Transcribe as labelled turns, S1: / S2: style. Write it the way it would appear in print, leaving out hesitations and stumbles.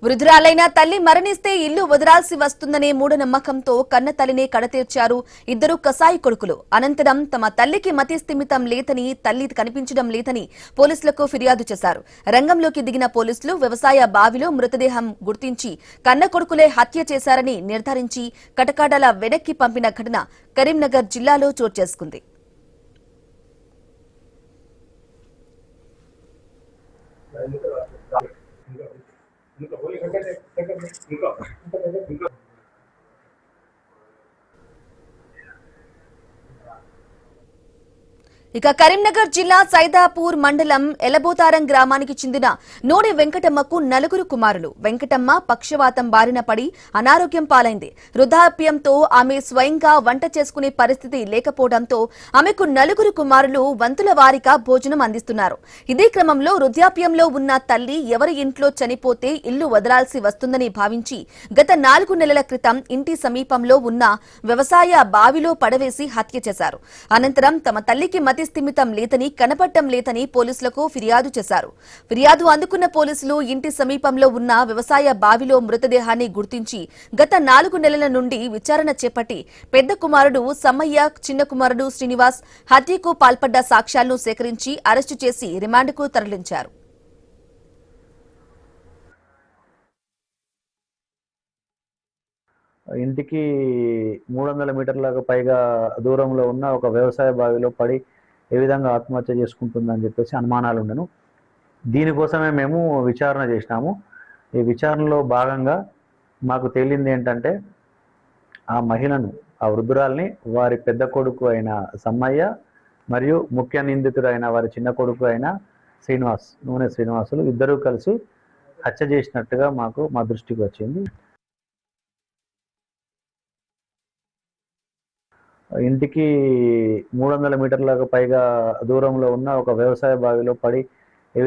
S1: వృద్ధురాలైన తల్లి మరణిస్తే ఇల్లు వదలాల్సి వస్తుందనే మూఢనమ్మకంతో కన్న తల్లినే కడతీర్చారు ఇద్దరు కసాయి కొడుకులు. అనంతరం తమ తల్లికి మతి స్థిమితం లేదని, తల్లి కనిపించడం లేదని పోలీసులకు ఫిర్యాదు చేశారు. రంగంలోకి దిగిన పోలీసులు వ్యవసాయ బావిలో మృతదేహం గుర్తించి కన్న కొడుకులే హత్య చేశారని నిర్ధారించి కటకాడల వెనక్కి పంపిన ఘటన కరీంనగర్ జిల్లాలో చోటు చేసుకుంది. ఇక కరీంనగర్ జిల్లా సైదాపూర్ మండలం ఎలబోతారం గ్రామానికి చెందిన నోడి వెంకటమ్మకు నలుగురు కుమారులు. వెంకటమ్మ పక్షవాతం బారిన పడి అనారోగ్యం పాలైంది. వృద్ధాప్యంతో ఆమె స్వయంగా వంట చేసుకునే పరిస్థితి లేకపోవడంతో ఆమెకు నలుగురు కుమారులు వంతుల వారీగా భోజనం అందిస్తున్నారు. ఇదే క్రమంలో వృద్ధాప్యంలో ఉన్న తల్లి ఎవరి ఇంట్లో చనిపోతే ఇల్లు వదలాల్సి వస్తుందని భావించి గత 4 నెలల క్రితం ఇంటి సమీపంలో ఉన్న వ్యవసాయ బావిలో పడవేసి హత్య చేశారు. అనంతరం తమ తల్లికి మతి స్థిమితం లేదని, కనపడటం లేదని పోలీసులకు ఫిర్యాదు చేశారు. ఫిర్యాదు అందుకున్న పోలీసులు ఇంటి సమీపంలో ఉన్న వ్యవసాయ బావిలో మృతదేహాన్ని గుర్తించి గత 4 నెలల నుండి విచారణ చేపట్టి పెద్ద కుమారుడు సమ్మయ్య, చిన్న కుమారుడు శ్రీనివాస్ హత్యకు పాల్పడ్డ సాక్ష్యాలను సేకరించి అరెస్టు చేసి రిమాండ్కు తరలించారు.
S2: ఇంటికి 300 మీటర్లకు పైగా దూరంలో ఉన్న ఒక వ్యవసాయ బావిలో పడి ఏ విధంగా ఆత్మహత్య చేసుకుంటుందని చెప్పేసి అనుమానాలు ఉండను. దీనికోసమే మేము విచారణ చేసినాము. ఈ విచారణలో భాగంగా మాకు తేలింది ఏంటంటే, ఆ మహిళను, ఆ వృద్ధురాల్ని వారి పెద్ద కొడుకు అయిన సమ్మయ్య మరియు ముఖ్య నిందితుడైన వారి చిన్న కొడుకు అయిన శ్రీనివాస్, నూనె శ్రీనివాసులు ఇద్దరూ కలిసి హత్య చేసినట్టుగా మా దృష్టికి వచ్చింది. ఇంటికి 300 మీటర్లకు పైగా దూరంలో ఉన్న ఒక వ్యవసాయ బావిలో పడి